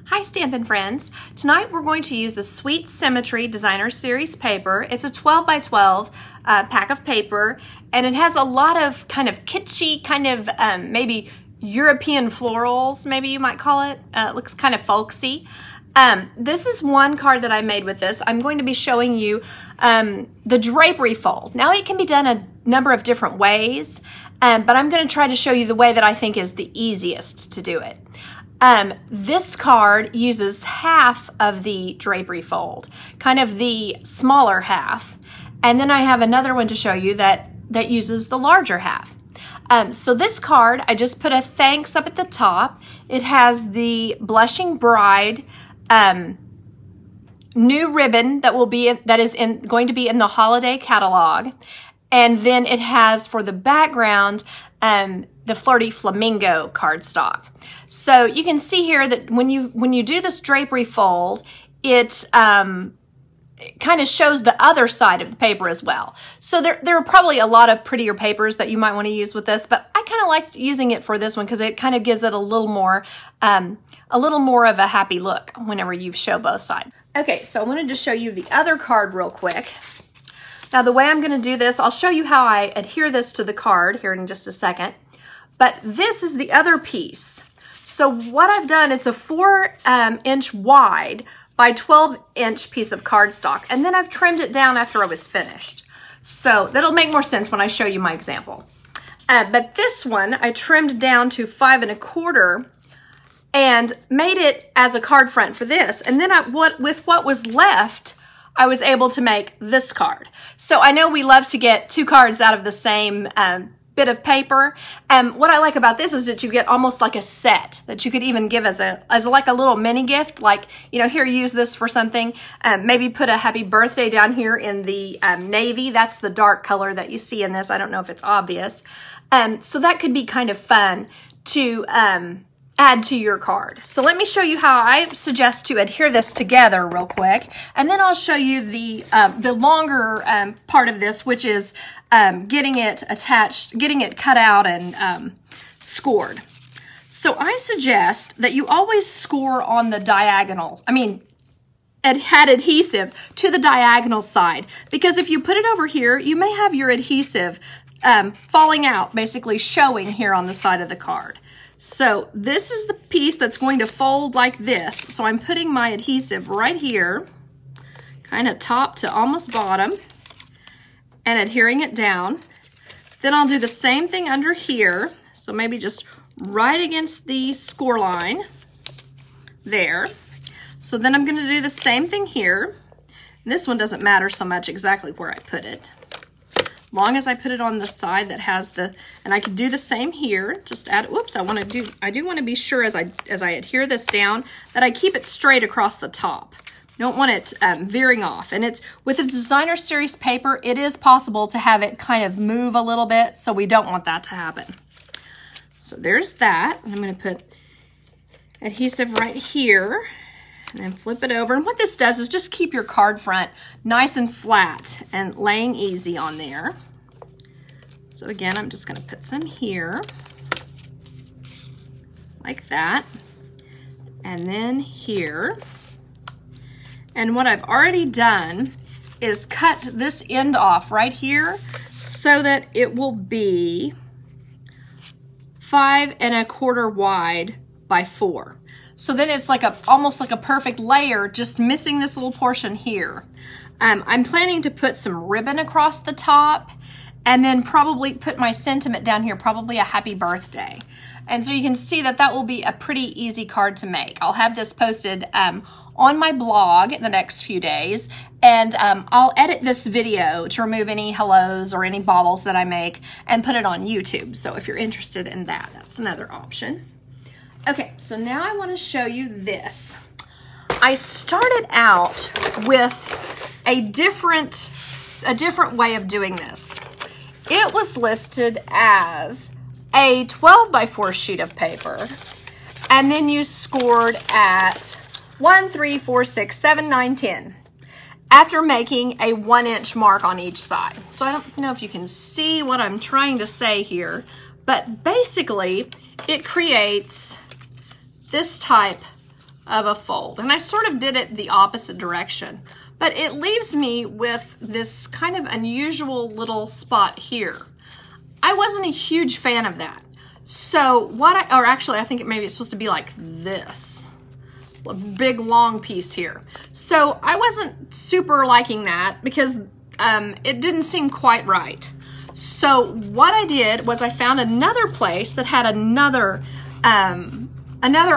Hi Stampin' friends. Tonight we're going to use the Sweet Symmetry Designer Series paper. It's a 12 by 12 pack of paper, and it has a lot of kind of kitschy, kind of maybe European florals, maybe you might call it. It looks kind of folksy. This is one card that I made with this. I'm going to be showing you the drapery fold. Now it can be done a number of different ways, but I'm going to try to show you the way that I think is the easiest to do it. This card uses half of the drapery fold, kind of the smaller half. And then I have another one to show you that uses the larger half. So this card, I just put a thanks up at the top. It has the Blushing Bride new ribbon that is going to be in the holiday catalog. And then it has for the background the Flirty Flamingo cardstock. So you can see here that when you do this drapery fold, it kind of shows the other side of the paper as well. So there are probably a lot of prettier papers that you might want to use with this, but I kind of like using it for this one because it kind of gives it a little more of a happy look whenever you show both sides. Okay, so I wanted to show you the other card real quick. Now the way I'm going to do this, I'll show you how I adhere this to the card here in just a second. But this is the other piece. So what I've done, it's a 4-inch wide by 12-inch piece of cardstock, and then I've trimmed it down after I was finished. So that'll make more sense when I show you my example. But this one I trimmed down to 5 1/4 and made it as a card front for this. And then with what was left, I was able to make this card. So I know we love to get two cards out of the same bit of paper. What I like about this is that you get almost like a set that you could even give as like a little mini gift. Like, you know, here, use this for something. Maybe put a happy birthday down here in the navy. That's the dark color that you see in this. I don't know if it's obvious. So that could be kind of fun to add to your card. So let me show you how I suggest to adhere this together real quick, and then I'll show you the longer part of this, which is getting it attached, getting it cut out and scored. So I suggest that you always score on the diagonals. I mean, add adhesive to the diagonal side, because if you put it over here, you may have your adhesive falling out, basically showing here on the side of the card. So this is the piece that's going to fold like this. So I'm putting my adhesive right here, kind of top to almost bottom, and adhering it down. Then I'll do the same thing under here. So maybe just right against the score line there. So then I'm going to do the same thing here. This one doesn't matter so much exactly where I put it, long as I put it on the side that has the, and I could do the same here, just add, whoops, I do want to be sure as I adhere this down that I keep it straight across the top. Don't want it veering off. And it's, with a designer series paper, it is possible to have it kind of move a little bit, so we don't want that to happen. So there's that. And I'm going to put adhesive right here, and then flip it over. And what this does is just keep your card front nice and flat and laying easy on there. So again, I'm just going to put some here, like that, and then here. And what I've already done is cut this end off right here so that it will be 5 1/4 wide by 4. So then it's like almost like a perfect layer, just missing this little portion here. I'm planning to put some ribbon across the top, and then probably put my sentiment down here, probably a happy birthday. And so you can see that will be a pretty easy card to make. I'll have this posted on my blog in the next few days, and I'll edit this video to remove any hellos or any baubles that I make and put it on YouTube. So if you're interested in that, that's another option. Okay, so now I want to show you this. I started out with a different way of doing this. It was listed as a 12 by 4 sheet of paper, and then you scored at 1, 3, 4, 6, 7, 9, 10 after making a 1-inch mark on each side. So I don't know if you can see what I'm trying to say here, but basically it creates this type of a fold. And I sort of did it the opposite direction, but it leaves me with this kind of unusual little spot here. I wasn't a huge fan of that. So or actually I think maybe it's supposed to be like this, a big long piece here. So I wasn't super liking that because it didn't seem quite right. So what I did was I found another place that had another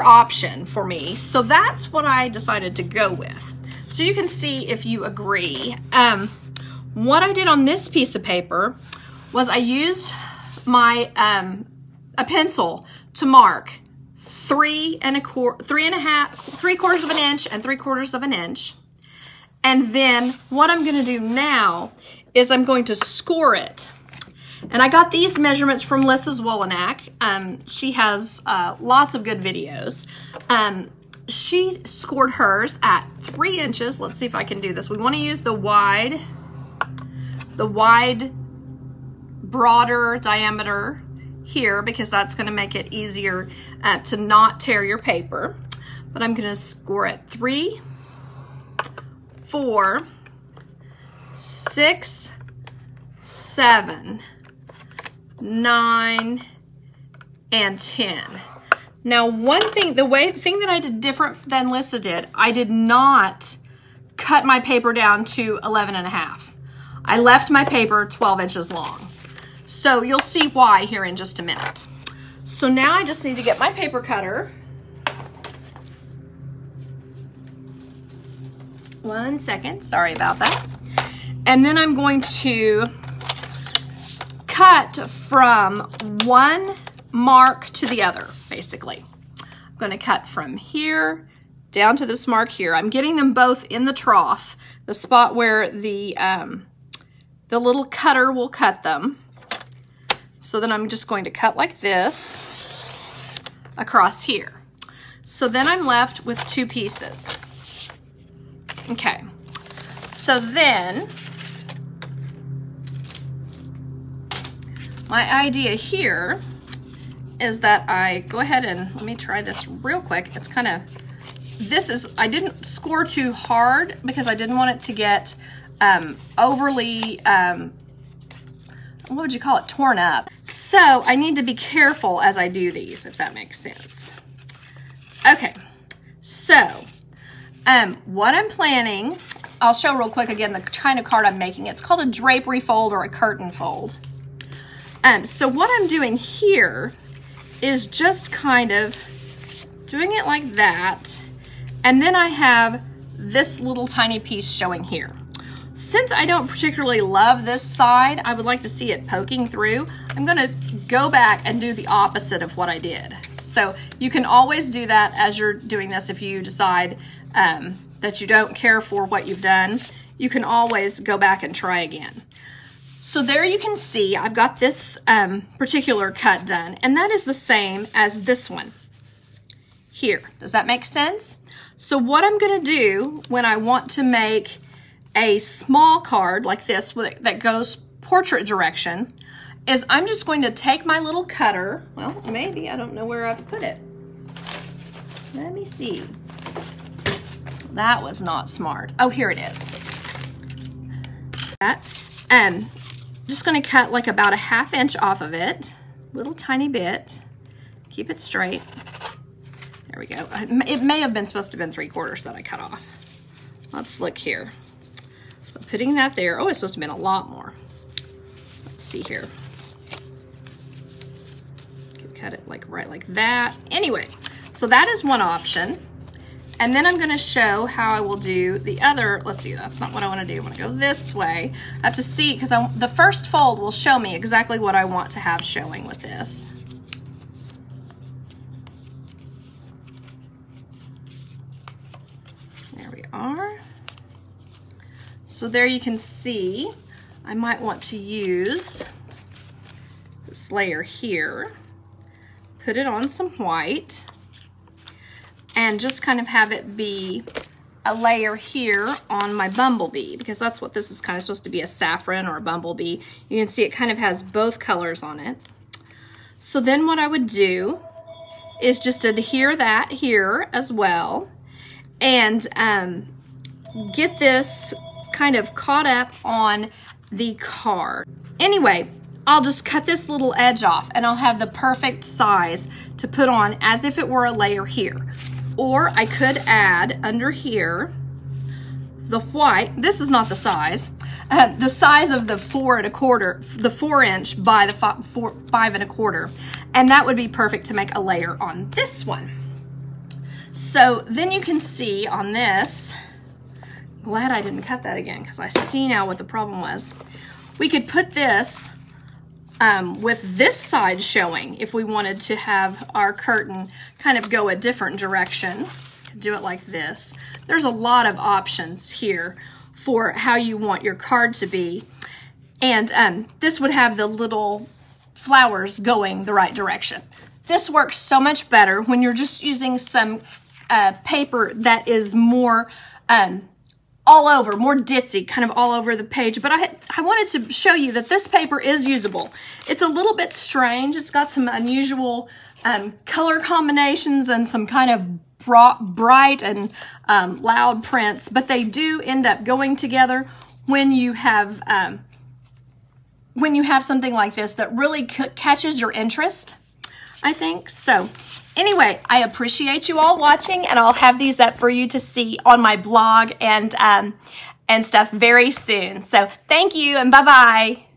option for me. So that's what I decided to go with. So you can see if you agree. What I did on this piece of paper was I used my a pencil to mark 3 quarters of an inch and 3/4 of an inch. And then what I'm going to do now is I'm going to score it. And I got these measurements from Lissa's Wolenack. She has lots of good videos. She scored hers at 3 inches. Let's see if I can do this. We want to use the wide, broader diameter here because that's going to make it easier to not tear your paper. But I'm going to score it 3, 4, 6, 7, 9, and 10. Now one thing, the thing that I did different than Lissa did, I did not cut my paper down to 11.5. I left my paper 12 inches long. So you'll see why here in just a minute. So now I just need to get my paper cutter. One second, sorry about that. And then I'm going to cut from one mark to the other, basically. I'm going to cut from here down to this mark here. I'm getting them both in the trough, the spot where the little cutter will cut them. So then I'm just going to cut like this across here. So then I'm left with 2 pieces. Okay, so then my idea here is that I go ahead and let me try this real quick. It's kind of, I didn't score too hard because I didn't want it to get overly, what would you call it, torn up. So I need to be careful as I do these, if that makes sense. Okay, so what I'm planning, I'll show real quick again the kind of card I'm making. It's called a drapery fold or a curtain fold. So what I'm doing here is just kind of doing it like that, and then I have this little tiny piece showing here. Since I don't particularly love this side, I would like to see it poking through. I'm gonna go back and do the opposite of what I did. So you can always do that as you're doing this. If you decide that you don't care for what you've done, you can always go back and try again. So there you can see I've got this particular cut done, and that is the same as this one here. Does that make sense? So what I'm gonna do when I want to make a small card like this that goes portrait direction is I'm just going to take my little cutter. Well, maybe, I don't know where I've put it. Let me see. That was not smart. Oh, here it is. Just going to cut like about a ½ inch off of it, little tiny bit. Keep it straight. There we go. It may have been supposed to have been 3/4 that I cut off. Let's look here. So putting that there. Oh, it's supposed to have been a lot more. Let's see here. Cut it like right like that. Anyway, so that is one option. And then I'm going to show how I will do the other. Let's see, that's not what I want to do. I want to go this way. I have to see, because the first fold will show me exactly what I want to have showing with this. There we are. So there you can see, I might want to use this layer here, put it on some white, and just kind of have it be a layer here on my bumblebee, because that's what this is kind of supposed to be, a saffron or a bumblebee. You can see it kind of has both colors on it. So then what I would do is just adhere that here as well, and get this kind of caught up on the card. Anyway, I'll just cut this little edge off and I'll have the perfect size to put on as if it were a layer here. Or I could add under here the white. This is not the size. The size of the 4 1/4, the 4" by the 5 1/4, and that would be perfect to make a layer on this one. So then you can see on this, glad I didn't cut that again because I see now what the problem was. We could put this with this side showing if we wanted to have our curtain kind of go a different direction. Do it like this. There's a lot of options here for how you want your card to be. And this would have the little flowers going the right direction. This works so much better when you're just using some paper that is more all over, more ditzy, kind of all over the page. But I wanted to show you that this paper is usable. It's a little bit strange. It's got some unusual color combinations and some kind of bright and loud prints, but they do end up going together when you have something like this that really catches your interest, I think. So anyway, I appreciate you all watching, and I'll have these up for you to see on my blog and stuff very soon. So thank you, and bye-bye.